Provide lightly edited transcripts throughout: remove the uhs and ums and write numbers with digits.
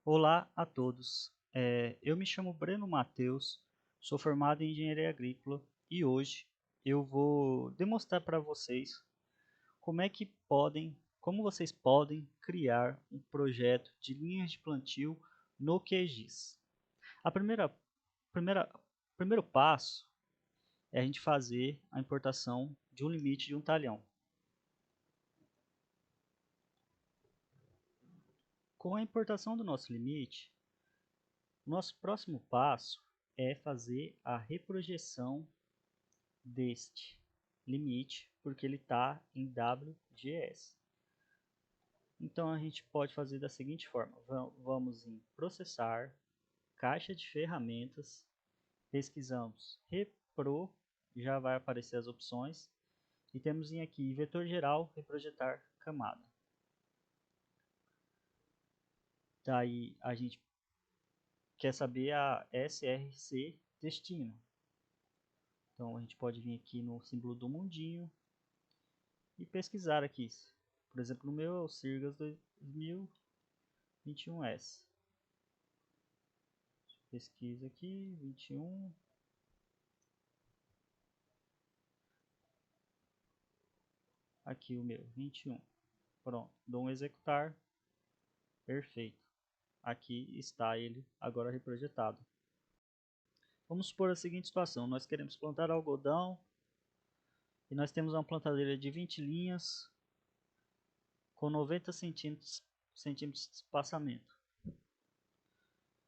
Olá a todos. Eu me chamo Breno Matheus, sou formado em Engenharia Agrícola e hoje eu vou demonstrar para vocês como vocês podem criar um projeto de linhas de plantio no QGIS. A primeira, primeiro passo é a gente fazer a importação de um limite de um talhão. Com a importação do nosso limite, nosso próximo passo é fazer a reprojeção deste limite, porque ele está em WGS. Então a gente pode fazer da seguinte forma: vamos em processar, caixa de ferramentas, pesquisamos repro, já vai aparecer as opções, e temos em aqui vetor geral, reprojetar camada. Daí a gente quer saber a SRC destino. Então a gente pode vir aqui no símbolo do mundinho e pesquisar aqui. Por exemplo, no meu é o Sirgas 2021S. Pesquisa aqui, 21. Aqui o meu, 21. Pronto, dou um executar. Perfeito. Aqui está ele agora reprojetado. Vamos supor a seguinte situação: nós queremos plantar algodão e nós temos uma plantadeira de 20 linhas com 90 centímetros de espaçamento.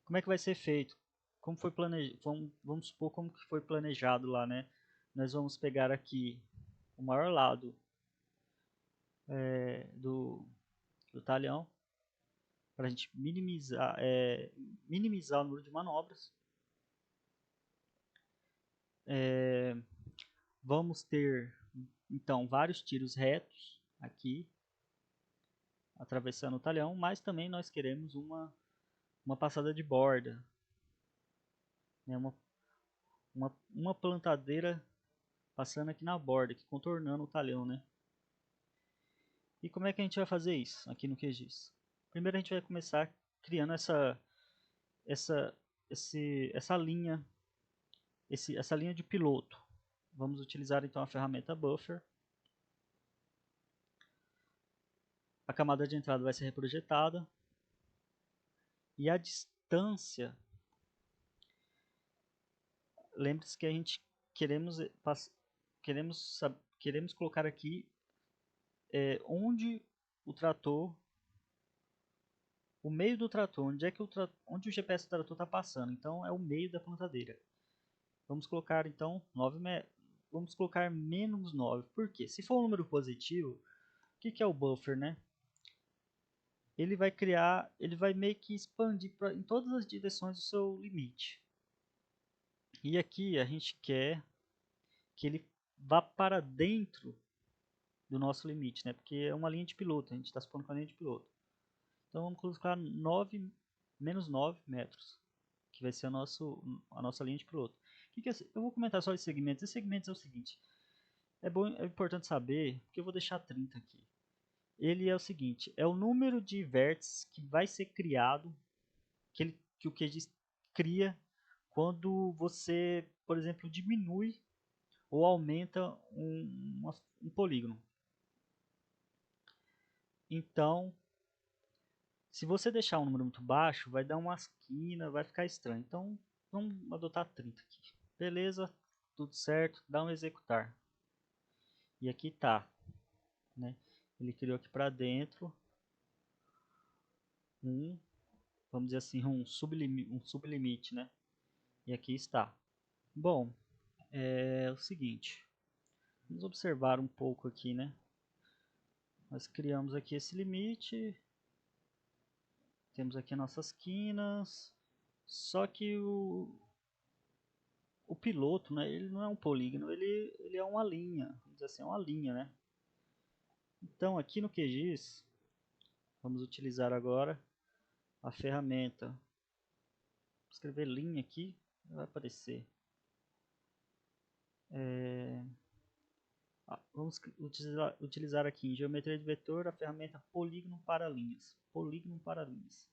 Como é que vai ser feito? Como foi planejado? Vamos supor como que foi planejado lá, né? Nós vamos pegar aqui o maior lado do talhão para a gente minimizar o número de manobras. Vamos ter então vários tiros retos aqui atravessando o talhão, mas também nós queremos uma passada de borda, né? Uma plantadeira passando aqui na borda, aqui, contornando o talhão, né? E como é que a gente vai fazer isso aqui no QGIS? Primeiro a gente vai começar criando essa, essa linha, essa linha de piloto. Vamos utilizar então a ferramenta Buffer. A camada de entrada vai ser reprojetada e a distância, lembre-se que a gente queremos queremos colocar aqui onde o trator, o meio do trator, onde o GPS do trator está passando. Então é o meio da plantadeira. Vamos colocar então 9 metros. Vamos colocar menos 9. Por quê? Se for um número positivo, o que é o buffer, né? Ele vai meio que expandir em todas as direções do seu limite. E aqui a gente quer que ele vá para dentro do nosso limite, né? Porque é uma linha de piloto, a gente está supondo com a linha de piloto. Então vamos colocar menos 9 metros, que vai ser a nossa linha de piloto. Eu vou comentar só os segmentos. Os segmentos é o seguinte: é importante saber, porque eu vou deixar 30 aqui. Ele é o seguinte: é o número de vértices que vai ser criado, que o QGIS cria quando você, por exemplo, diminui ou aumenta um polígono. Então, se você deixar um número muito baixo, vai dar uma esquina, vai ficar estranho. Então, vamos adotar 30 aqui. Beleza, tudo certo, dá um executar. E aqui tá, né? Ele criou aqui para dentro vamos dizer assim, um sublimite, né? E aqui está. Bom, é o seguinte, vamos observar um pouco aqui, né? Nós criamos aqui esse limite, temos aqui nossas quinas, só que o piloto, né, ele não é um polígono, ele é uma linha, vamos dizer assim, é uma linha, né? Então aqui no QGIS, vamos utilizar agora a ferramenta, vou escrever linha aqui, vai aparecer. Vamos utilizar aqui em geometria de vetor a ferramenta polígono para linhas. Polígono para linhas.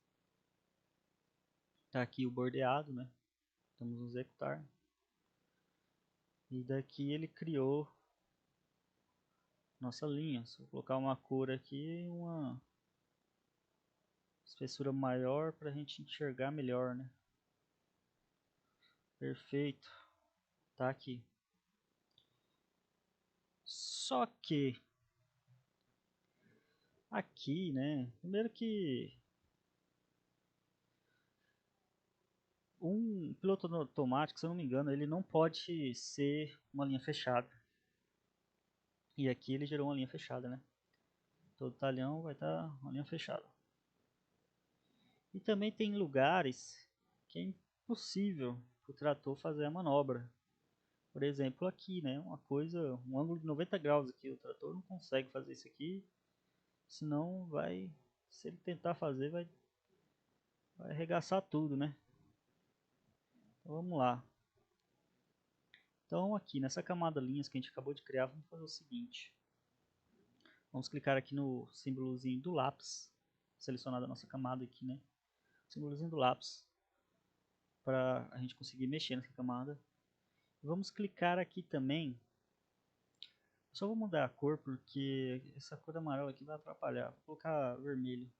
Tá aqui o bordeado, né? Temos um executar. E daqui ele criou nossa linha. Se eu colocar uma cor aqui, uma espessura maior para a gente enxergar melhor, né? Perfeito. Tá aqui. Só que aqui, né? Primeiro que um piloto automático, se eu não me engano, ele não pode ser uma linha fechada. E aqui ele gerou uma linha fechada, né? Todo talhão vai estar uma linha fechada. E também tem lugares que é impossível o trator fazer a manobra. Por exemplo, aqui, né? Uma coisa, um ângulo de 90 graus aqui, o trator não consegue fazer isso aqui, senão vai, se ele tentar fazer, vai arregaçar tudo, né? Então vamos lá. Então aqui nessa camada linhas que a gente acabou de criar, vamos fazer o seguinte. Vamos clicar aqui no símbolozinho do lápis, selecionar a nossa camada aqui, né? Símbolozinho do lápis, para a gente conseguir mexer nessa camada. Vamos clicar aqui também. Só vou mudar a cor porque essa cor amarela aqui vai atrapalhar. Vou colocar vermelho.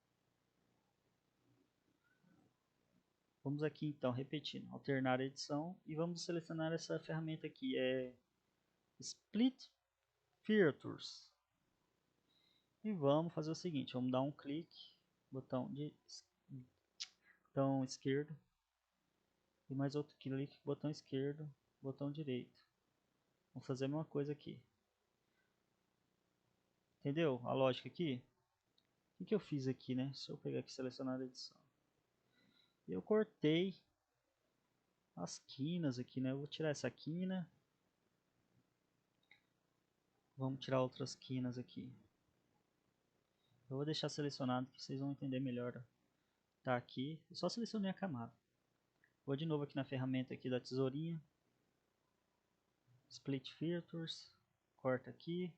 Vamos aqui então, repetindo, alternar a edição e vamos selecionar essa ferramenta aqui, é Split Features. E vamos fazer o seguinte, vamos dar um clique, botão esquerdo, e mais outro clique, botão esquerdo, botão direito. Vamos fazer a mesma coisa aqui. Entendeu a lógica aqui? O que eu fiz aqui, né? Se eu pegar aqui e selecionar a edição. Eu cortei as quinas aqui, né? Eu vou tirar essa quina. Vamos tirar outras quinas aqui. Eu vou deixar selecionado que vocês vão entender melhor. Tá aqui, eu só selecionei a camada. Vou de novo aqui na ferramenta aqui da tesourinha. Split Features. Corta aqui.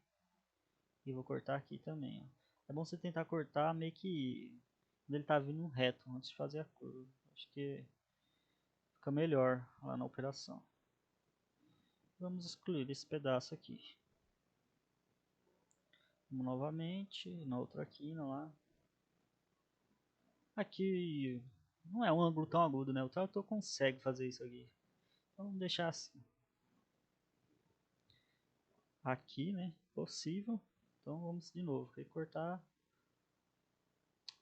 E vou cortar aqui também. Ó. É bom você tentar cortar meio que quando ele tá vindo reto antes de fazer a curva. Acho que fica melhor lá na operação. Vamos excluir esse pedaço aqui. Vamos novamente na outra quina lá. Aqui não é um ângulo tão agudo, né? O trator consegue fazer isso aqui. Então, vamos deixar assim. Aqui, né? Possível. Então vamos de novo recortar.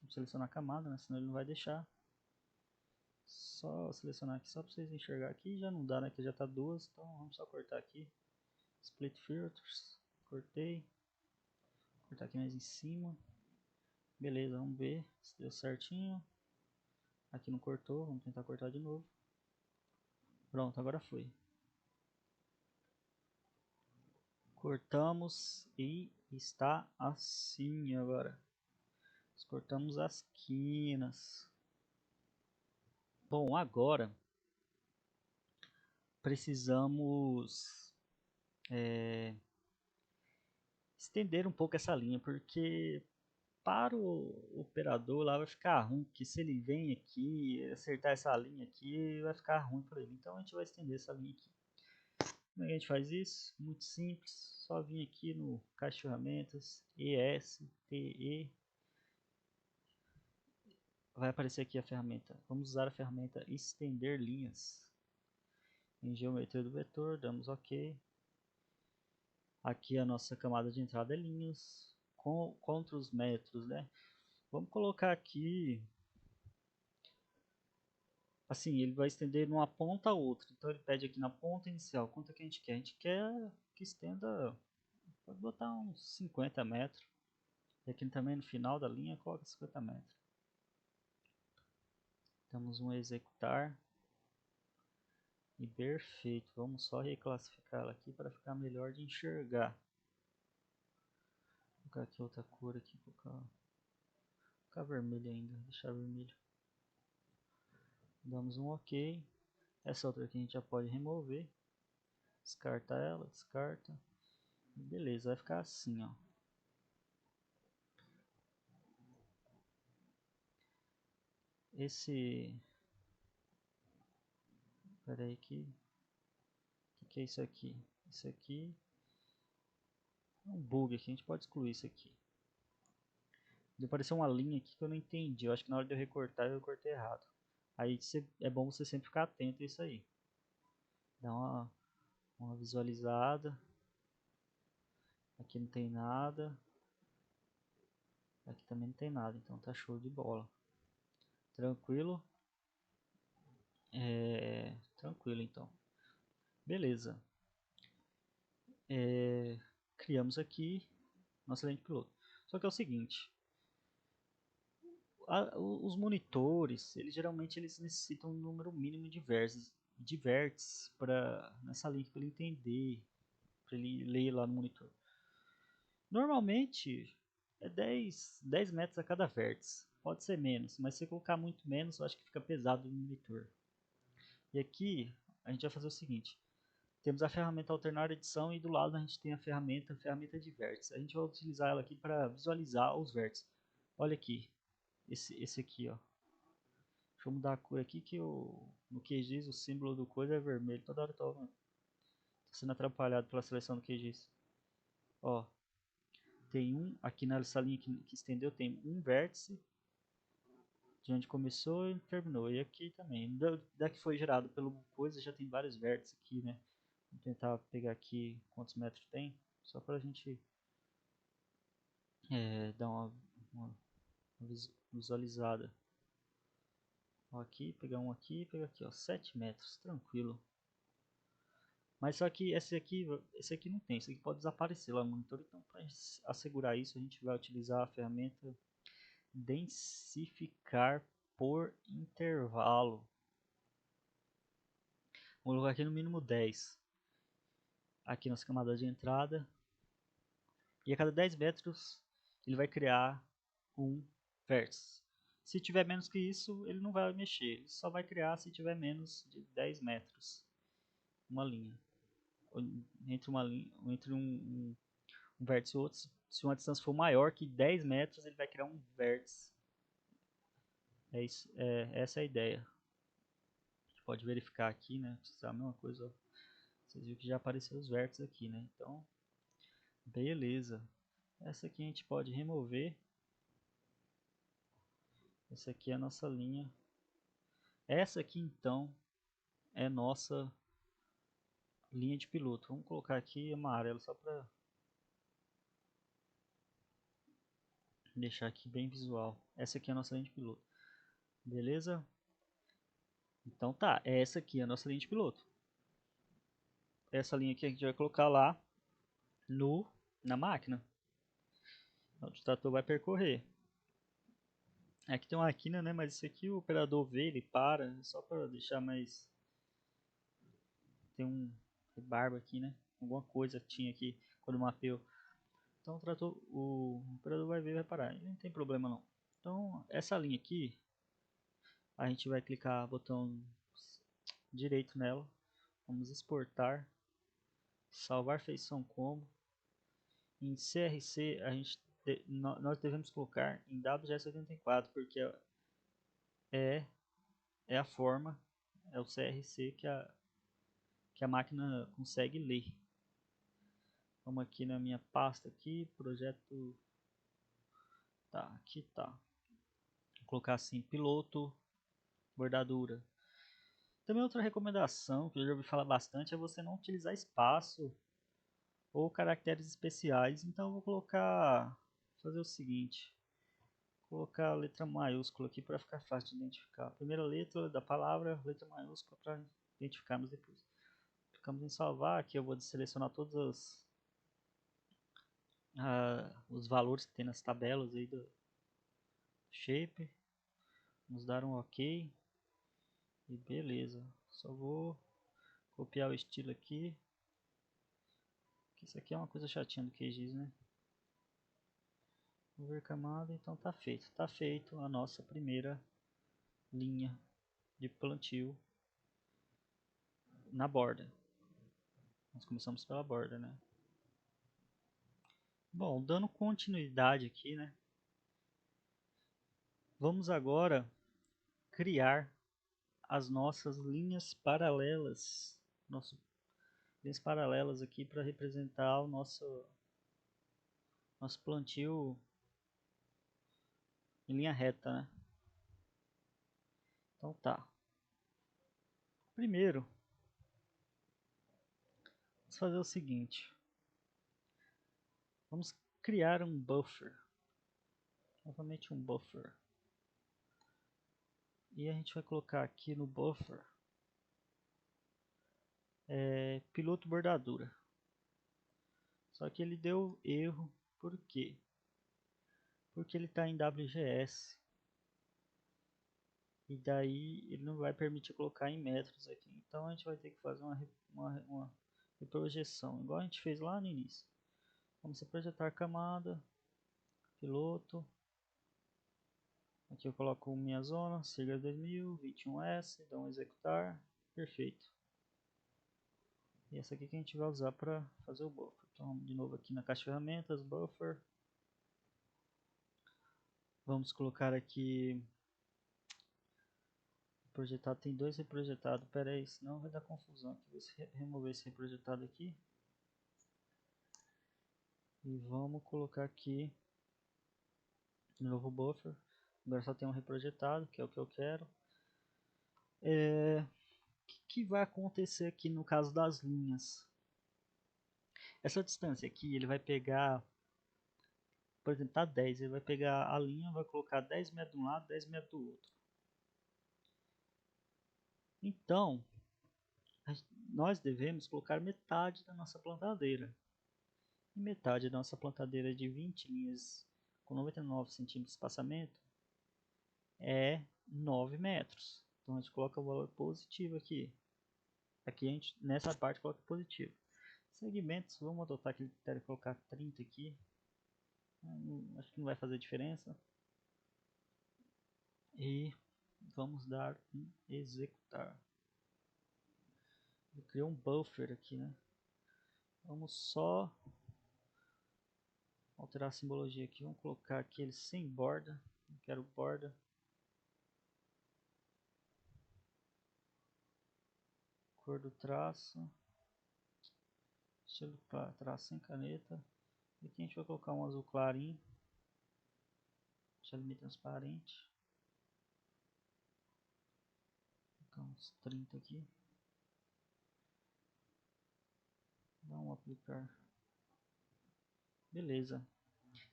Vamos selecionar a camada, né? Senão ele não vai deixar. Só selecionar aqui só para vocês enxergar aqui. Já não dá, né? Que já tá duas. Então vamos só cortar aqui. Split Filters. Cortei. Cortar aqui mais em cima. Beleza, vamos ver se deu certinho. Aqui não cortou, vamos tentar cortar de novo. Pronto, agora foi. Cortamos e está assim agora. Cortamos as quinas. Bom, agora precisamos estender um pouco essa linha, porque para o operador lá vai ficar ruim, porque se ele vem aqui, acertar essa linha aqui, vai ficar ruim para ele. Então a gente vai estender essa linha aqui. Como é que a gente faz isso? Muito simples, só vir aqui no caixa de ferramentas, ESTE, vai aparecer aqui a ferramenta. Vamos usar a ferramenta estender linhas. Em geometria do vetor, damos OK. Aqui a nossa camada de entrada é linhas, contra os metros, né? Vamos colocar aqui, assim, ele vai estender de uma ponta a outra. Então ele pede aqui na ponta inicial, quanto é que a gente quer? A gente quer que estenda, pode botar uns 50 metros. E aqui também no final da linha, coloca 50 metros. Temos um executar. E perfeito, vamos só reclassificar ela aqui para ficar melhor de enxergar. Vou colocar aqui outra cor aqui, colocar vermelho ainda, deixar vermelho. Damos um OK. Essa outra aqui a gente já pode remover. Descarta ela, descarta. Beleza, vai ficar assim, ó. Espera aí que é isso aqui? Isso aqui é um bug aqui, a gente pode excluir isso aqui. Deu apareceu uma linha aqui que eu não entendi. Eu acho que na hora de eu recortar eu cortei errado. Aí é bom você sempre ficar atento a isso aí. Dá uma visualizada. Aqui não tem nada. Aqui também não tem nada, então tá show de bola. Tranquilo? Tranquilo então. Beleza. Criamos aqui nossa lente piloto. Só que é o seguinte, os monitores, geralmente eles necessitam um número mínimo de vértices para nessa link para ele entender, para ele ler lá no monitor. Normalmente é 10 metros a cada vértice. Pode ser menos, mas se colocar muito menos, eu acho que fica pesado no monitor. E aqui a gente vai fazer o seguinte: temos a ferramenta alternar edição e do lado a gente tem a ferramenta de vértices. A gente vai utilizar ela aqui para visualizar os vértices. Olha aqui, esse aqui, ó. Deixa eu mudar a cor aqui que no QGIS o símbolo do coisa é vermelho. Toda hora tô sendo atrapalhado pela seleção do QGIS. Ó, tem aqui nessa linha que estendeu, tem um vértice de onde começou e terminou. E aqui também. Daqui foi gerado pelo coisa, já tem vários vértices aqui, né? Vou tentar pegar aqui quantos metros tem, só para a gente dar uma visualizada. Ó, aqui, pegar um aqui, pegar aqui, ó, 7 metros, tranquilo. Mas só que esse aqui não tem, esse aqui pode desaparecer lá no monitor, então para assegurar isso a gente vai utilizar a ferramenta densificar por intervalo. Vou colocar aqui no mínimo 10. Aqui nas camadas de entrada. E a cada 10 metros ele vai criar um vértice. Se tiver menos que isso, ele não vai mexer. Ele só vai criar se tiver menos de 10 metros. Uma linha. Entre um vértice e outro. Se uma distância for maior que 10 metros, ele vai criar um vértice. Essa é a ideia. A gente pode verificar aqui, né? A mesma coisa. Ó. Vocês viram que já apareceu os vértices aqui, né? Então, beleza. Essa aqui a gente pode remover. Essa aqui é a nossa linha. Essa aqui então é nossa linha de piloto. Vamos colocar aqui amarelo só para deixar aqui bem visual. Essa aqui é a nossa linha de piloto. Beleza? Então tá, essa aqui é a nossa linha de piloto. Essa linha aqui a gente vai colocar lá na máquina. Onde o trator vai percorrer. Aqui tem uma quina, né? Mas isso aqui o operador vê, ele para. Só para deixar mais... Tem um rebarba aqui, né? Alguma coisa tinha aqui quando mapeou. Então o operador vai ver e vai parar. Não tem problema não. Então essa linha aqui, a gente vai clicar botão direito nela. Vamos exportar. Salvar feição como. Em CRC nós devemos colocar em WGS84 porque é, é a forma, é o CRC que a máquina consegue ler. Vamos aqui na minha pasta aqui, projeto, tá, aqui tá. Vou colocar assim, piloto, bordadura. Também outra recomendação que eu já ouvi falar bastante é você não utilizar espaço ou caracteres especiais. Então eu vou fazer o seguinte, colocar a letra maiúscula aqui para ficar fácil de identificar. A primeira letra da palavra, letra maiúscula para identificarmos depois. Clicamos em salvar, aqui eu vou selecionar todos os valores que tem nas tabelas aí do shape. Vamos dar um OK. E beleza. Só vou copiar o estilo aqui. Isso aqui é uma coisa chatinha do QGIS, né? Vou ver camada, então tá feito. Tá feito a nossa primeira linha de plantio na borda. Nós começamos pela borda, né? Bom, dando continuidade aqui, né? Vamos agora criar as nossas linhas paralelas, linhas paralelas aqui para representar o nosso plantio em linha reta, né? Então tá. Primeiro, vamos fazer o seguinte. Vamos criar um buffer. Novamente um buffer. E a gente vai colocar aqui no buffer piloto bordadura. Só que ele deu erro. Por quê? Porque ele está em WGS. E daí ele não vai permitir colocar em metros aqui. Então a gente vai ter que fazer uma reprojeção, igual a gente fez lá no início. Vamos projetar camada, piloto. Aqui eu coloco minha zona, sigla 2000, 21S, dá um executar, perfeito. E essa aqui que a gente vai usar para fazer o buffer. Então de novo aqui na caixa de ferramentas, buffer. Vamos colocar aqui, projetado, tem dois reprojetados, pera aí, senão vai dar confusão aqui. Vou remover esse reprojetado aqui. E vamos colocar aqui de novo buffer. Agora só tem um reprojetado, que é o que eu quero. O que vai acontecer aqui no caso das linhas? Essa distância aqui, ele vai pegar, por exemplo, tá 10, ele vai pegar a linha, vai colocar 10 metros de um lado, 10 metros do outro. Então, nós devemos colocar metade da nossa plantadeira. E metade da nossa plantadeira de 20 linhas com 99 centímetros de espaçamento é 9 metros. Então a gente coloca o valor positivo aqui. Aqui a gente, nessa parte, coloca positivo. Segmentos, vamos adotar aquele critério e colocar 30 aqui. Acho que não vai fazer diferença. E vamos dar um executar. Eu criei um buffer aqui, né? Vamos só alterar a simbologia aqui. Vamos colocar aqui ele sem borda. Não quero borda. Cor do traço. Estilo traço sem caneta. E aqui a gente vai colocar um azul clarinho. Deixa ele meio transparente. Vou colocar uns 30 aqui. Dá um aplicar. Beleza.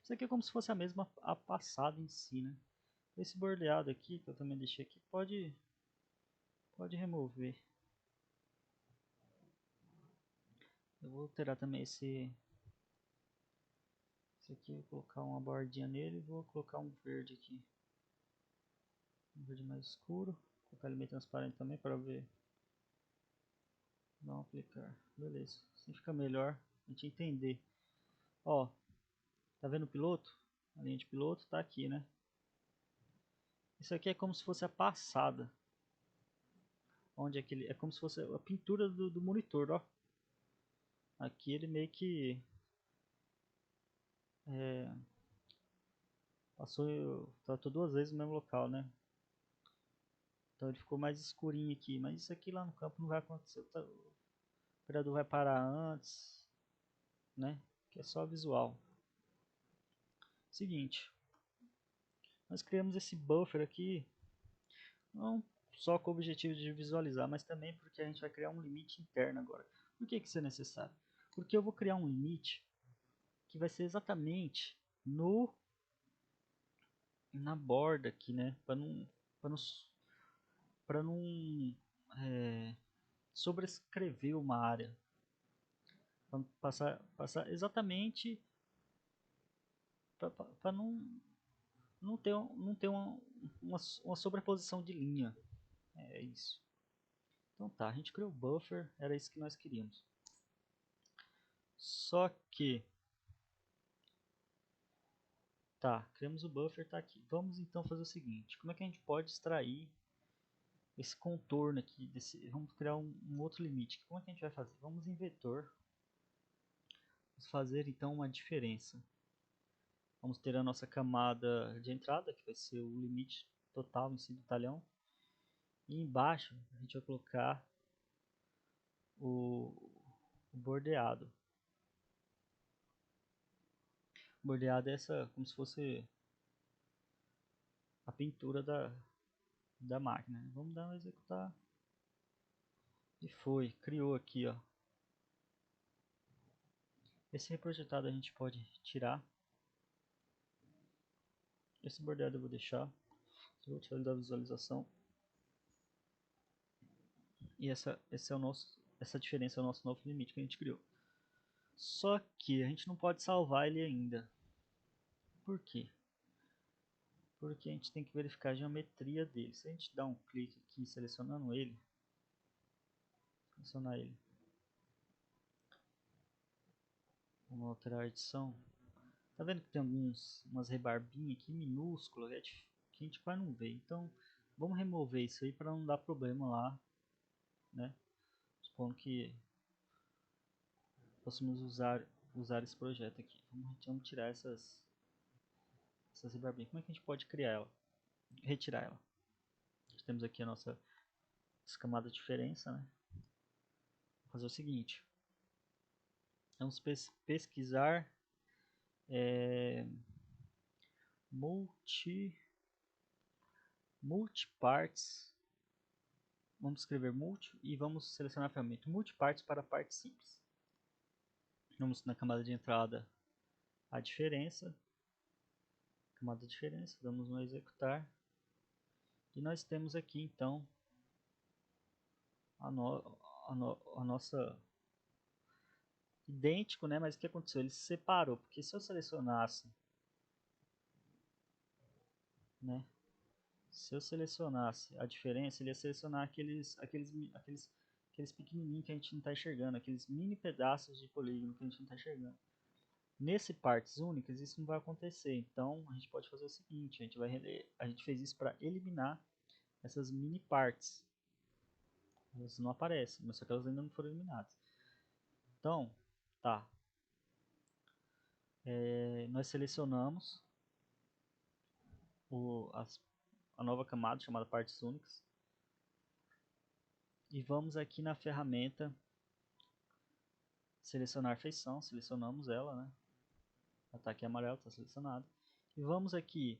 Isso aqui é como se fosse a mesma a passada em si, né? Esse bordeado aqui, que eu também deixei aqui, pode remover. Eu vou alterar também esse aqui, vou colocar uma bordinha nele e vou colocar um verde aqui. Um verde mais escuro. Vou colocar ele meio transparente também para ver. Não aplicar. Beleza. Assim fica melhor a gente entender. Ó, tá vendo o piloto? A linha de piloto tá aqui, né? Isso aqui é como se fosse a passada. Onde é que ele... É como se fosse a pintura do monitor, ó. Aqui ele meio que... tratou duas vezes no mesmo local, né? Então ele ficou mais escurinho aqui. Mas isso aqui lá no campo não vai acontecer. O operador vai parar antes, né? Que é só visual. Seguinte. Nós criamos esse buffer aqui. Não só com o objetivo de visualizar, mas também porque a gente vai criar um limite interno agora. Por que isso é necessário? Porque eu vou criar um limite que vai ser exatamente na borda aqui, né? Para não sobrescrever uma área. Para passar exatamente para não ter uma sobreposição de linha. É isso. Então tá, a gente criou o buffer, era isso que nós queríamos. Só que tá, criamos o buffer, tá aqui. Vamos então fazer o seguinte, como é que a gente pode extrair esse contorno aqui, vamos criar um outro limite. Como é que a gente vai fazer? Vamos em vetor, vamos fazer então uma diferença. Vamos ter a nossa camada de entrada, que vai ser o limite total em si do talhão. E embaixo a gente vai colocar o bordeado. O bordeado é essa, como se fosse a pintura da máquina. Vamos dar um executar. E foi, criou aqui, ó. Esse reprojetado a gente pode tirar. Esse bordeado eu vou deixar. Eu vou tirar ele da visualização. E essa diferença é o nosso novo limite que a gente criou. Só que a gente não pode salvar ele ainda. Por quê? Porque a gente tem que verificar a geometria dele. Se a gente dá um clique aqui selecionando ele, selecionar ele, vamos alterar a edição. Tá vendo que tem umas rebarbinhas aqui minúsculas que a gente quase não vê. Então vamos remover isso aí para não dar problema lá, né? Supondo que possamos usar esse projeto aqui. Vamos tirar essas rebarbinhas. Como é que a gente pode criar ela? Retirar ela. Nós temos aqui a nossa camada de diferença, né? Vou fazer o seguinte. Vamos pesquisar multiparts. Vamos escrever multi e vamos selecionar a ferramenta multiparts para partes simples. Vamos na camada de entrada a diferença, camada de diferença, damos no executar e nós temos aqui então a nossa idêntico, né? Mas o que aconteceu? Ele se separou, porque se eu selecionasse, né? Se eu selecionasse a diferença, ele ia selecionar aqueles pequenininhos que a gente não está enxergando, aqueles mini pedaços de polígono que a gente não está enxergando. Nesse partes únicas, isso não vai acontecer. Então, a gente pode fazer o seguinte: a gente fez isso para eliminar essas mini partes. Elas não aparecem, mas só que elas ainda não foram eliminadas. Então, tá. Nós selecionamos a nova camada chamada partes únicas. E vamos aqui na ferramenta selecionar feição, selecionamos ela, né? Está aqui amarelo, está selecionado. E vamos aqui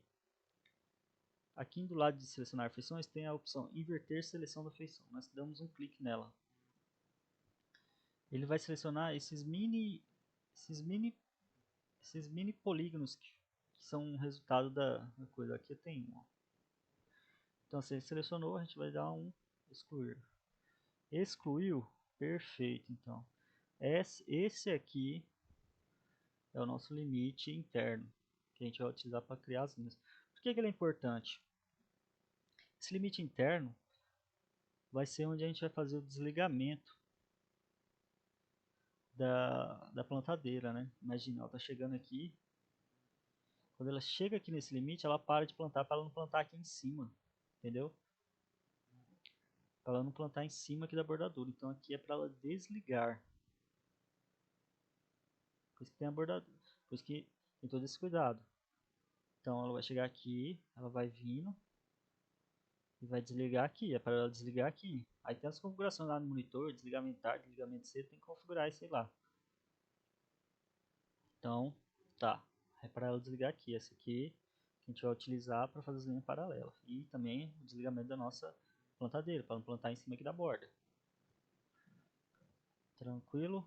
do lado de selecionar feições tem a opção inverter seleção da feição. Nós damos um clique nela. Ele vai selecionar esses mini polígonos que são um resultado da coisa. Aqui tem um. Então se ele selecionou, a gente vai dar um excluir. Excluiu? Perfeito, então. Esse aqui é o nosso limite interno, que a gente vai utilizar para criar as linhas. Por que ele é importante? Esse limite interno vai ser onde a gente vai fazer o desligamento da plantadeira, né? Imagina, ela está chegando aqui. Quando ela chega aqui nesse limite, ela para de plantar para ela não plantar aqui em cima, entendeu? Para ela não plantar em cima aqui da bordadura. Então aqui é para ela desligar. Por isso que tem a bordadura. Por isso que tem todo esse cuidado. Então ela vai chegar aqui, ela vai vindo e vai desligar aqui. É para ela desligar aqui. Aí tem as configurações lá no monitor, desligamento tarde, desligamento cedo, tem que configurar isso aí lá. Então, tá. É para ela desligar aqui. Essa aqui que a gente vai utilizar para fazer as linhas paralelas. E também o desligamento da nossa plantadeira, para não plantar em cima aqui da borda. Tranquilo.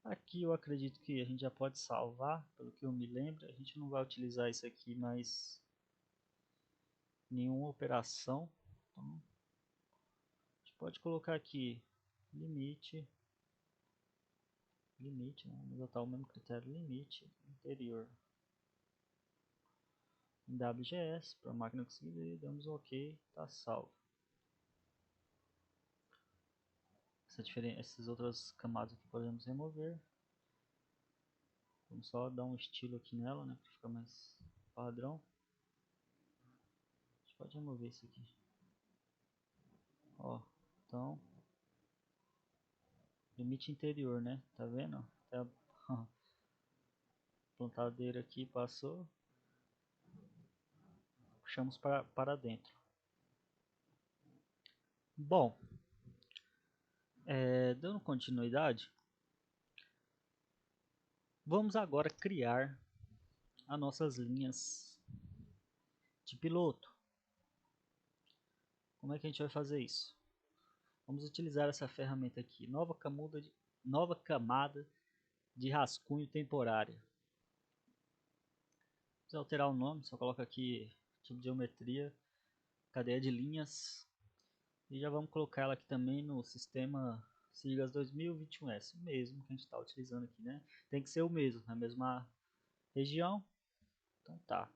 Aqui eu acredito que a gente já pode salvar, pelo que eu me lembro. A gente não vai utilizar isso aqui mais nenhuma operação. Então, a gente pode colocar aqui limite, né? Vamos adotar o mesmo critério, limite interior em WGS para a máquina conseguir ler, damos OK, está salvo. Essas outras camadas aqui podemos remover. Vamos só dar um estilo aqui nela, né, para ficar mais padrão. A gente pode remover isso aqui. Ó, então limite interior, né? Tá vendo? Até a plantadeira aqui passou. Puxamos para dentro. Bom, dando continuidade, vamos agora criar as nossas linhas de piloto. Como é que a gente vai fazer isso? Vamos utilizar essa ferramenta aqui, nova camada de rascunho temporária. Se alterar o nome, só coloca aqui tipo de geometria, cadeia de linhas, e já vamos colocar ela aqui também no sistema SIGAS 2021S, o mesmo que a gente está utilizando aqui, né? Tem que ser o mesmo, na mesma região. Então tá,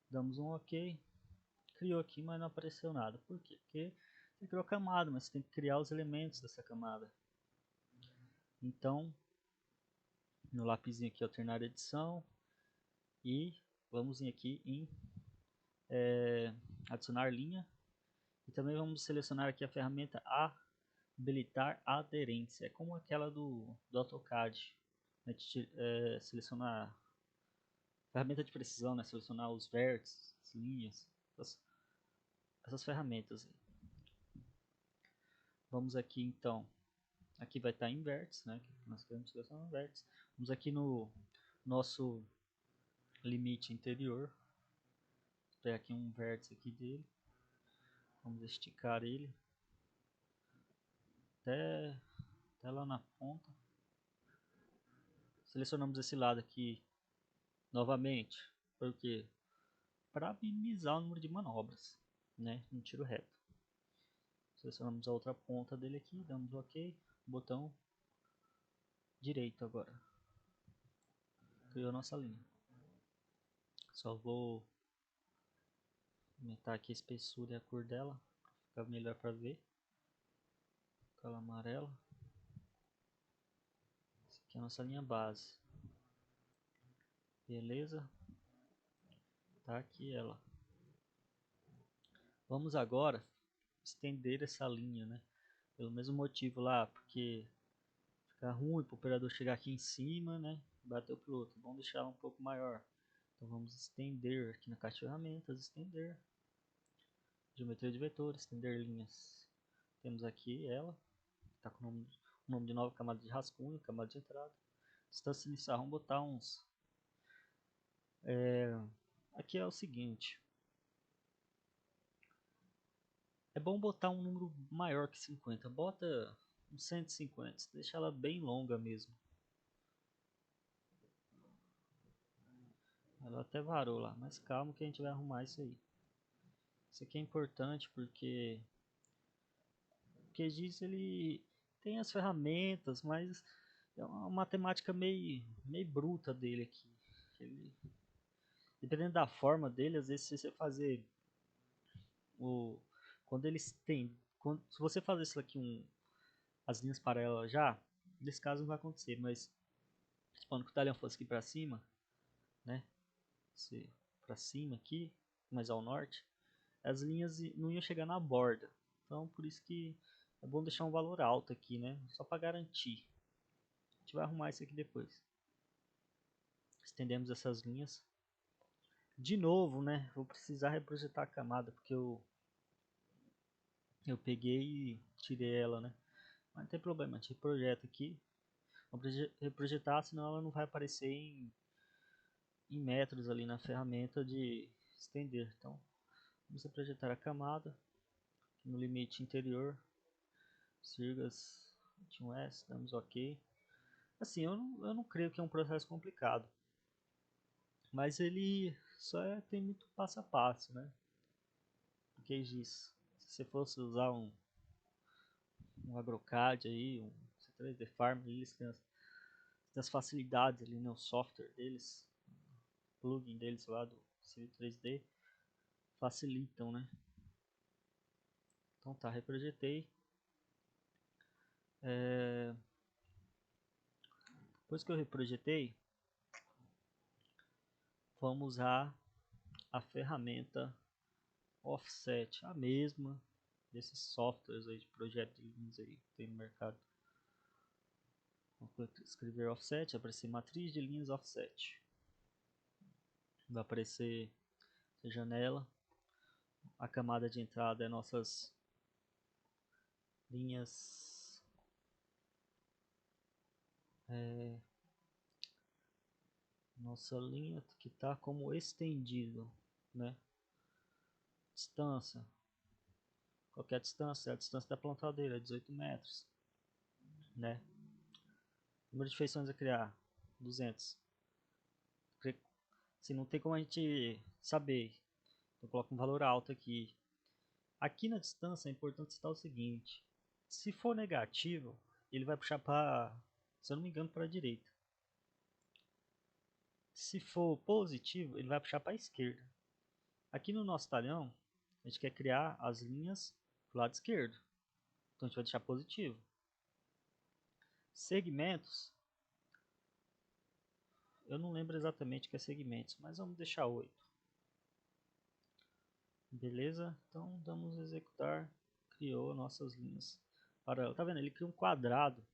damos um OK, criou aqui, mas não apareceu nada. Por quê? Porque você criou a camada, mas você tem que criar os elementos dessa camada. Então, no lapisinho aqui, alternar edição, e vamos vir aqui em adicionar linha, e também vamos selecionar aqui a ferramenta habilitar aderência, é como aquela do AutoCAD, né? Selecionar ferramenta de precisão, né? Selecionar os vértices, as linhas, essas ferramentas aí. Vamos aqui então, aqui vai estar em vértice, né? Nós queremos selecionar vértice. Vamos aqui no nosso limite interior, vou pegar aqui um vértice aqui dele, vamos esticar ele até lá na ponta. Selecionamos esse lado aqui novamente, porque para minimizar o número de manobras, né, no tiro reto. Selecionamos a outra ponta dele aqui, damos OK, botão direito agora. Criou a nossa linha. Só vou aumentar aqui a espessura e a cor dela, para ficar melhor para ver. Aquela amarela. Essa aqui é a nossa linha base. Beleza? Tá aqui ela. Vamos agora estender essa linha, né? Pelo mesmo motivo lá, porque fica ruim para o operador chegar aqui em cima, né? Bater o piloto. Vamos deixar ela um pouco maior. Então vamos estender aqui na caixa de ferramentas, estender. Geometria de vetores, estender linhas. Temos aqui ela, está com o nome de nova camada de rascunho, camada de entrada. Distância inicial, vamos botar uns. Aqui é o seguinte. É bom botar um número maior que 50. Bota uns 150, deixa ela bem longa mesmo. Ela até varou lá, mas calma que a gente vai arrumar isso aí. Isso aqui é importante porque o QGIS ele tem as ferramentas, mas é uma matemática meio bruta dele aqui. Ele, dependendo da forma dele, às vezes se você fazer o quando eles têm, se você fazer isso aqui as linhas paralelas já, nesse caso não vai acontecer, mas supondo que o talhão fosse aqui para cima, né? Para cima aqui, mais ao norte, as linhas não iam chegar na borda. Então por isso que é bom deixar um valor alto aqui, né? Só para garantir. A gente vai arrumar isso aqui depois. Estendemos essas linhas. De novo, né? Vou precisar reprojetar a camada porque eu peguei e tirei ela, né? Mas não tem problema, a gente reprojeta aqui. Vamos reprojetar, senão ela não vai aparecer em metros ali na ferramenta de estender. Então, vamos reprojetar a camada no limite interior. Sirgas 21S, damos OK. Assim, eu não creio que é um processo complicado. Mas ele só tem muito passo a passo, né? Porque diz, se você fosse usar um AgroCAD aí, um C3D Farm, eles têm as facilidades ali, né? O software deles, o plugin deles lá do Civil 3D, facilitam, né? Então tá, reprojetei. Depois que eu reprojetei, vamos usar a ferramenta Offset, a mesma desses softwares aí de projeto de linhas aí que tem no mercado. Vou escrever Offset, vai aparecer matriz de linhas Offset. Vai aparecer essa janela. A camada de entrada é nossas linhas nossa linha que está como estendido, né? Distância, qualquer distância, a distância da plantadeira é 18 metros, né? Número de feições a criar, 200. Assim, não tem como a gente saber, eu coloco um valor alto aqui. Aqui na distância é importante citar o seguinte, se for negativo, ele vai puxar para, se eu não me engano, para a direita. Se for positivo, ele vai puxar para a esquerda. Aqui no nosso talhão, a gente quer criar as linhas do lado esquerdo. Então a gente vai deixar positivo. Segmentos, eu não lembro exatamente o que é segmentos, mas vamos deixar 8. Beleza? Então vamos executar. Criou nossas linhas paralelas. Tá vendo? Ele cria um quadrado.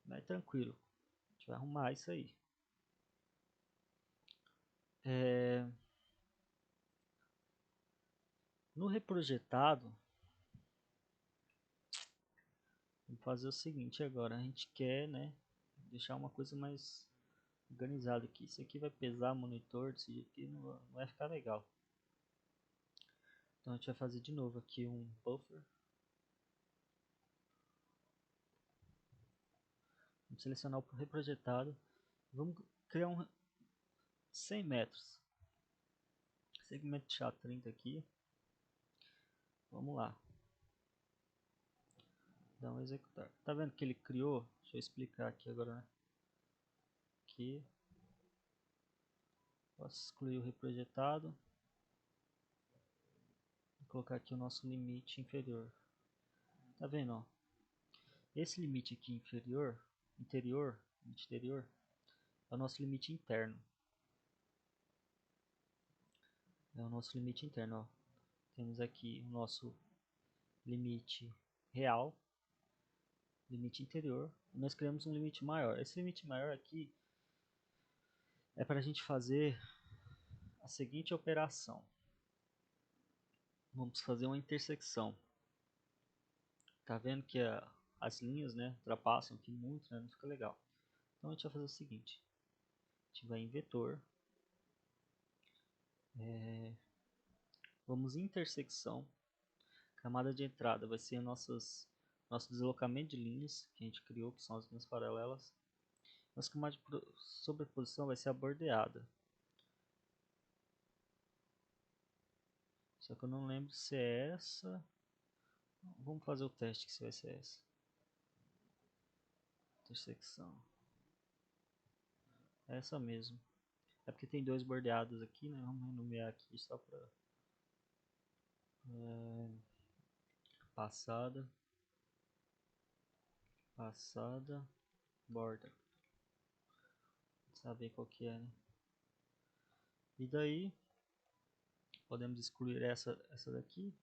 Mas tranquilo. A gente vai arrumar isso aí. No reprojetado, vamos fazer o seguinte agora. A gente quer, né, deixar uma coisa mais organizada aqui. Isso aqui vai pesar monitor desse jeito aqui, não vai ficar legal. Então a gente vai fazer de novo aqui um buffer. Vamos selecionar o reprojetado. Vamos criar um 100 metros. Segmento de SHA-30 aqui. Vamos lá. Dá um executar. Tá vendo que ele criou? Deixa eu explicar aqui agora, né? Aqui. Posso excluir o reprojetado. Vou colocar aqui o nosso limite inferior. Tá vendo, ó? Esse limite aqui inferior, limite interior, é o nosso limite interno. É o nosso limite interno, ó. Temos aqui o nosso limite real, limite interior, e nós criamos um limite maior. Esse limite maior aqui é para a gente fazer a seguinte operação. Vamos fazer uma intersecção. Tá vendo que as linhas, né, ultrapassam aqui muito, né, não fica legal. Então a gente vai fazer o seguinte. A gente vai em vetor. Vamos em intersecção. Camada de entrada vai ser nosso deslocamento de linhas que a gente criou, que são as linhas paralelas. Nossa camada de sobreposição vai ser a bordeada. Só que eu não lembro se é essa. Vamos fazer o teste se vai ser essa. Intersecção. É essa mesmo. É porque tem dois bordeados aqui, né? Vamos renomear aqui só para passada, borda. Saber qual que é, né? E daí podemos excluir essa daqui,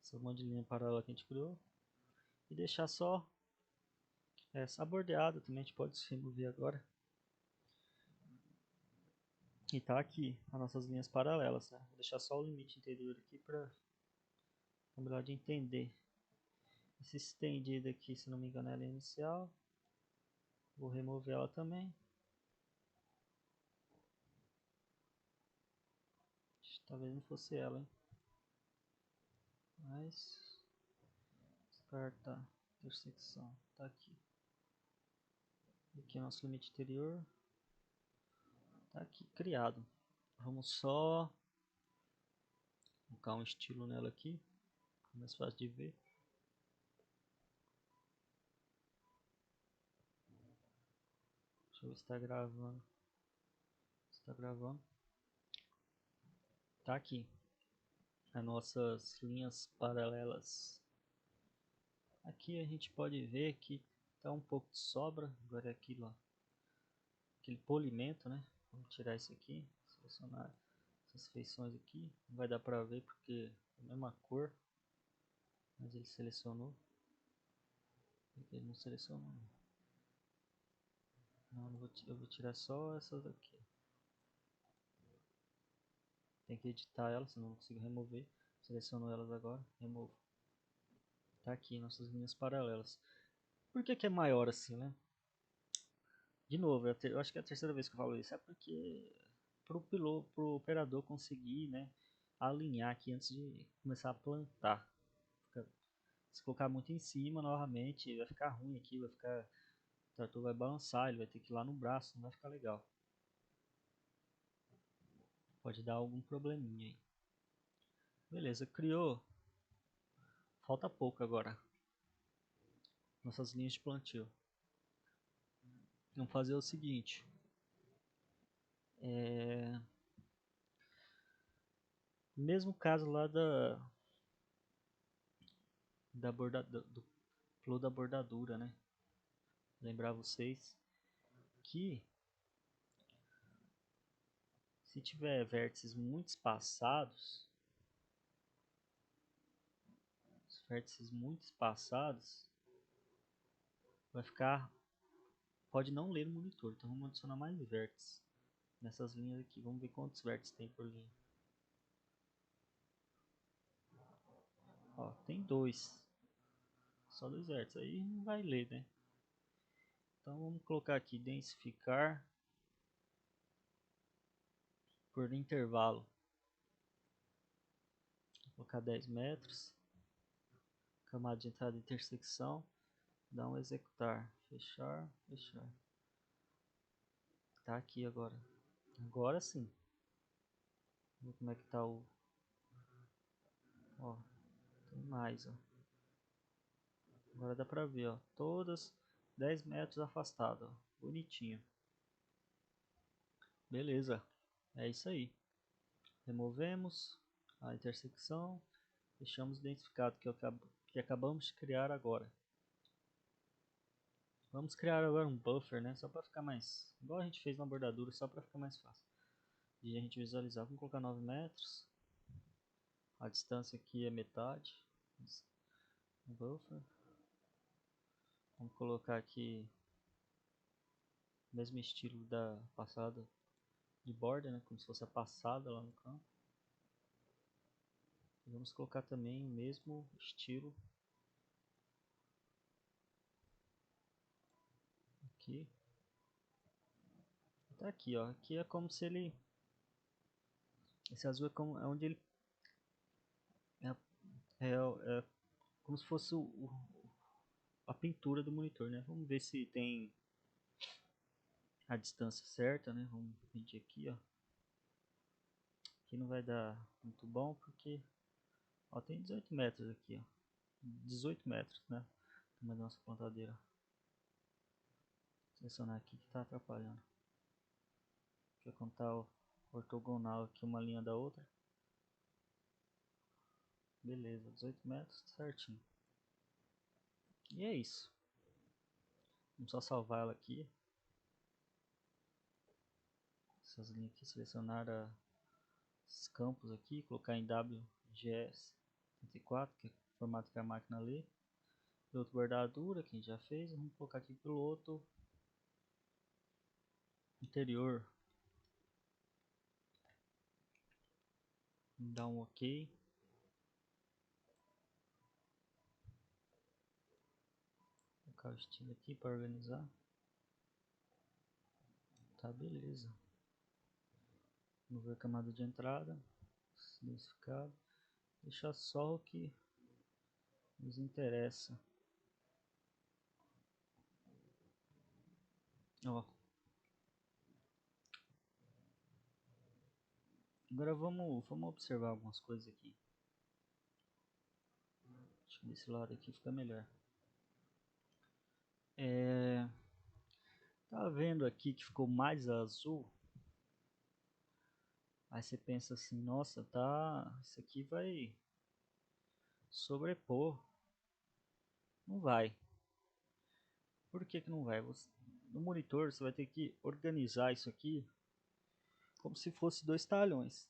essa monte de linha paralela que a gente criou, e deixar só essa bordeada também. A gente pode remover agora. E tá aqui as nossas linhas paralelas, né? Vou deixar só o limite interior aqui para melhor de entender. Esse estendido aqui, se não me engano, é a linha inicial. Vou remover ela também. Talvez não fosse ela, hein? Mas descartar intersecção. Tá aqui. Aqui é o nosso limite interior. Tá aqui criado. Vamos só colocar um estilo nela aqui. Mais fácil de ver. Deixa eu ver se está gravando. Está gravando. Tá aqui. As nossas linhas paralelas. Aqui a gente pode ver que tá um pouco de sobra. Agora é aquilo, ó. Aquele polimento, né? Vamos tirar isso aqui. Selecionar essas feições aqui. Não vai dar pra ver porque é a mesma cor. Mas ele selecionou. Ele não selecionou. Não, eu vou tirar só essas aqui. Tem que editar ela, senão não consigo remover. Seleciono elas agora, removo. Tá aqui, nossas linhas paralelas. Por que que é maior assim, né? De novo, eu acho que é a terceira vez que eu falo isso. É porque pro piloto, pro operador conseguir, né, alinhar aqui antes de começar a plantar. Se colocar muito em cima, novamente, vai ficar ruim aqui, vai ficar, o trator vai balançar, ele vai ter que ir lá no braço, não vai ficar legal. Pode dar algum probleminha aí. Beleza, criou. Falta pouco agora. Nossas linhas de plantio. Vamos fazer o seguinte. Mesmo caso lá da do flow da bordadura, né? Lembrar vocês que se tiver vértices muito espaçados, vai ficar, pode não ler no monitor, então vamos adicionar mais vértices nessas linhas aqui. Vamos ver quantos vértices tem por linha. Ó, tem dois, só dois vértices, aí não vai ler, né? Então vamos colocar aqui densificar por intervalo. Vou colocar 10 metros, camada de entrada e intersecção, dá um executar, fechar, fechar. Tá aqui agora. Agora sim. Vamos ver como é que tá o... Ó, tem mais, ó. Agora dá pra ver, ó. Todas 10 metros afastadas, ó. Bonitinho. Beleza. É isso aí. Removemos a intersecção. Deixamos o identificado que acabamos de criar agora. Vamos criar agora um buffer, né? Só para ficar mais... Igual a gente fez na bordadura, só para ficar mais fácil de a gente visualizar. Vamos colocar 9 metros. A distância aqui é metade. Buffer. Vamos colocar aqui o mesmo estilo da passada de borda, né? Como se fosse a passada lá no campo. E vamos colocar também o mesmo estilo aqui. Tá aqui, ó. Aqui é como se ele... Esse azul é, como, é onde ele... É, é como se fosse a pintura do monitor, né? Vamos ver se tem a distância certa, né? Vamos medir aqui, ó. Aqui não vai dar muito bom porque... Ó, tem 18 metros aqui, ó. 18 metros, né? Tamanho da nossa plantadeira. Selecionar aqui que tá atrapalhando. Deixa eu contar o ortogonal aqui uma linha da outra. Beleza, 18 metros, certinho. E é isso. Vamos só salvar ela aqui. Essas linhas aqui, selecionar esses campos aqui, colocar em WGS34, que é o formato que a máquina lê. Piloto bordadura, que a gente já fez. Vamos colocar aqui piloto interior. Vamos dar um OK. Vou colocar o estilo aqui para organizar. Tá, beleza. Vamos ver a camada de entrada. Silenciado. Deixar só o que nos interessa. Ó. Agora vamos observar algumas coisas aqui. Acho que desse lado aqui fica melhor. Tá vendo aqui que ficou mais azul? Aí você pensa assim, nossa, tá, isso aqui vai sobrepor. Não vai. Por que que não vai? No monitor você vai ter que organizar isso aqui como se fosse dois talhões.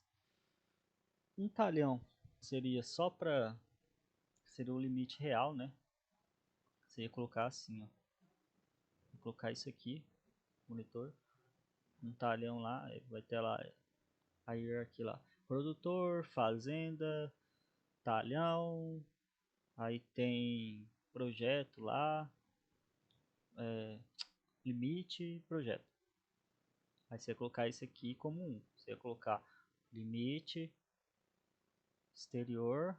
Um talhão seria só para... Seria o limite real, né? Você ia colocar assim, ó. Vou colocar isso aqui, monitor. Um talhão lá, vai ter lá a hierarquia lá. Produtor, fazenda, talhão, aí tem projeto lá, limite, projeto. Aí você vai colocar isso aqui como 1. Você vai colocar limite, exterior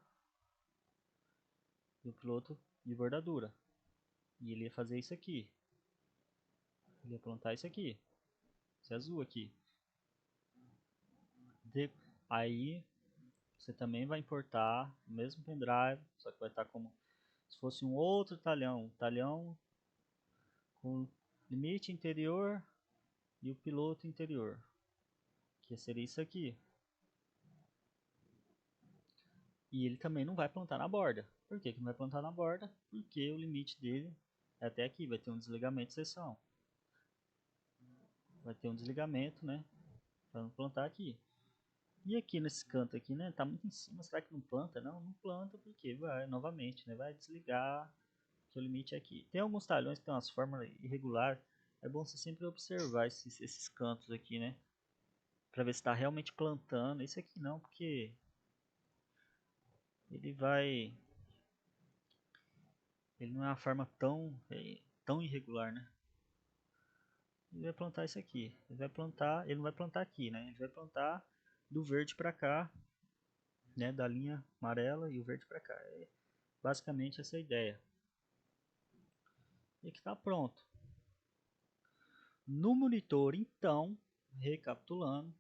e o piloto de bordadura. E ele ia fazer isso aqui. Ele ia plantar isso aqui. Esse azul aqui. Aí você também vai importar o mesmo pendrive, só que vai estar como se fosse um outro talhão. Um talhão com limite interior e o piloto interior. Que seria isso aqui. E ele também não vai plantar na borda. Por que não vai plantar na borda? Porque o limite dele é até aqui, vai ter um desligamento de seção. Vai ter um desligamento, né? Para não plantar aqui. E aqui nesse canto aqui, né? Tá muito em cima, será que não planta? Não, não planta porque vai, novamente, né? Vai desligar, que o limite é aqui. Tem alguns talhões que tem umas fórmulas irregulares. É bom você sempre observar esses cantos aqui, né? Para ver se está realmente plantando. Esse aqui não, porque ele vai... Ele não é uma forma tão irregular, né? Ele vai plantar isso aqui. Ele não vai plantar aqui, né? Ele vai plantar do verde para cá, né? Da linha amarela e o verde para cá. É basicamente essa é a ideia. E aqui está pronto. No monitor, então, recapitulando,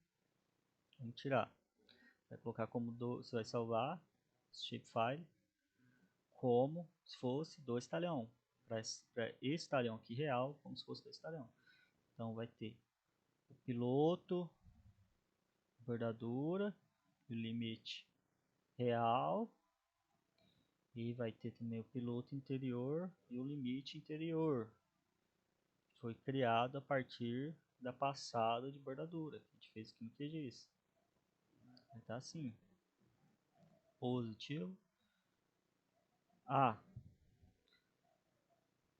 vamos tirar. Vai colocar como você vai salvar shapefile como se fosse 2 talhão. Para esse talhão aqui real, como se fosse 2 talhão. Então vai ter o piloto, bordadura, o limite real, e vai ter também o piloto interior e o limite interior. Foi criado a partir da passada de bordadura, que a gente fez aqui no QGIS. Vai estar assim, positivo.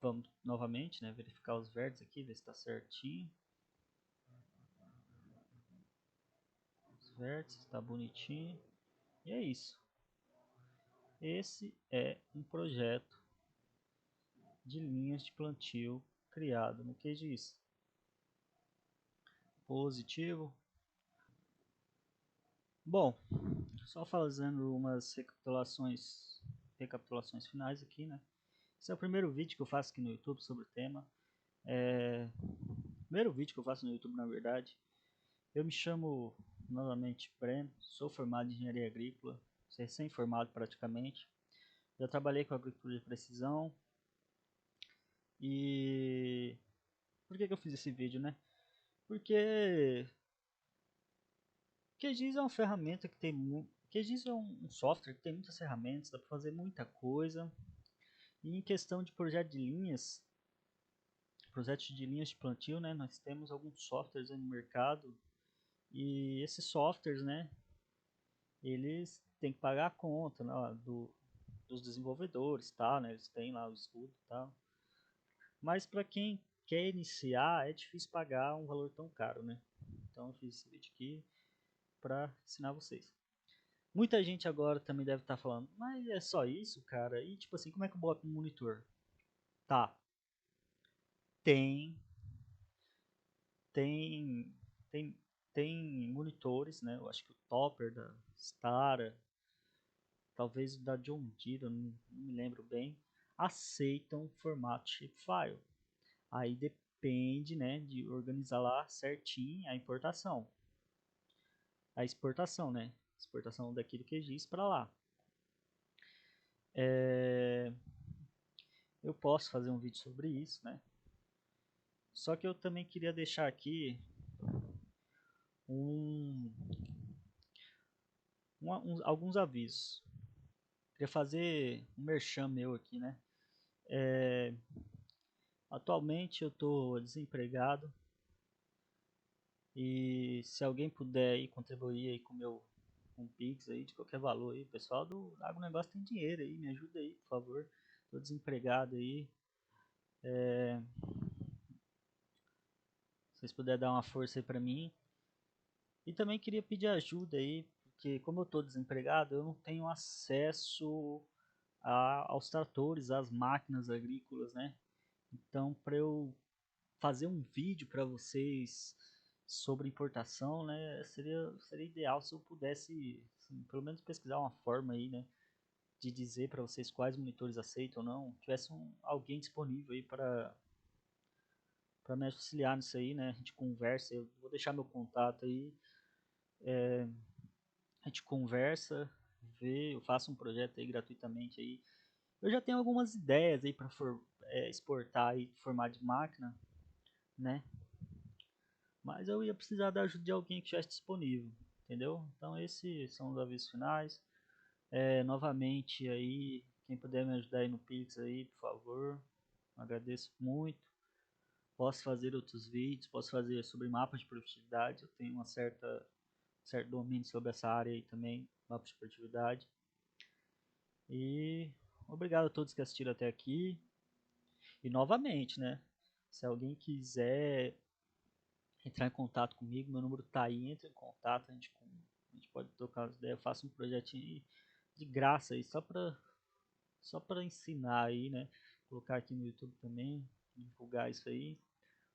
Vamos novamente, né, verificar os vértices aqui, ver se está certinho. Os vértices, está bonitinho. E é isso. Esse é um projeto de linhas de plantio criado no QGIS. Positivo. Bom, só fazendo umas recapitulações finais aqui, né? Esse é o primeiro vídeo que eu faço aqui no YouTube sobre o tema. Primeiro vídeo que eu faço no YouTube, na verdade. Eu me chamo novamente Breno, sou formado em engenharia agrícola, recém-formado praticamente. Já trabalhei com agricultura de precisão. E por que eu fiz esse vídeo, né? Porque QGIS é uma ferramenta que tem QGIS é um software que tem muitas ferramentas, dá para fazer muita coisa. E em questão de projetos de linhas de plantio, né, nós temos alguns softwares no mercado e esses softwares, né, eles têm que pagar a conta, né, dos desenvolvedores, tá, né, eles têm lá o estudo, tá. Mas para quem quer iniciar é difícil pagar um valor tão caro, né. Então eu fiz esse vídeo aqui para ensinar vocês. Muita gente agora também deve estar falando, mas é só isso, cara? E tipo assim, como é que eu boto no monitor? Tá, tem, tem, tem, tem monitores, né? Eu acho que o Topper da Stara, talvez o da John Deere, não me lembro bem, aceitam formato shapefile. Aí depende, né, de organizar lá certinho a importação. A exportação, né? Exportação daqui do QGIS para lá. Eu posso fazer um vídeo sobre isso, né? Só que eu também queria deixar aqui um, alguns avisos. Queria fazer um merchan meu aqui, né? Atualmente eu estou desempregado e se alguém puder aí contribuir aí com meu um Pix aí de qualquer valor aí, pessoal do agronegócio tem dinheiro aí, me ajuda aí, por favor. Estou desempregado aí. Se vocês puderem dar uma força aí para mim. E também queria pedir ajuda aí, porque como eu estou desempregado, eu não tenho acesso aos tratores, às máquinas agrícolas, né? Então, para eu fazer um vídeo para vocês sobre importação, né, seria ideal se eu pudesse, assim, pelo menos pesquisar uma forma aí, né, de dizer para vocês quais monitores aceitam ou não, tivesse alguém disponível aí para me auxiliar nisso aí, né? A gente conversa, eu vou deixar meu contato aí, a gente conversa, vê, eu faço um projeto aí gratuitamente aí. Eu já tenho algumas ideias aí para exportar aí formato de máquina, né? Mas eu ia precisar da ajuda de alguém que estivesse disponível, entendeu? Então esses são os avisos finais. Novamente aí, quem puder me ajudar aí no Pix aí, por favor, agradeço muito. Posso fazer outros vídeos, posso fazer sobre mapas de produtividade, eu tenho certo domínio sobre essa área aí também, mapas de produtividade. E obrigado a todos que assistiram até aqui. E novamente, né? Se alguém quiser entrar em contato comigo, meu número tá aí, entra em contato, a gente pode trocar as ideias, eu faço um projetinho de graça aí, só para ensinar aí, né? Colocar aqui no YouTube também, divulgar isso aí,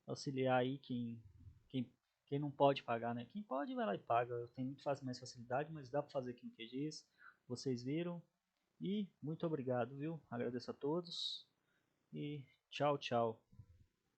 auxiliar aí quem, quem não pode pagar, né? Quem pode vai lá e paga, tem muito mais facilidade, mas dá para fazer aqui no QGIS, vocês viram. E muito obrigado, viu? Agradeço a todos e tchau, tchau.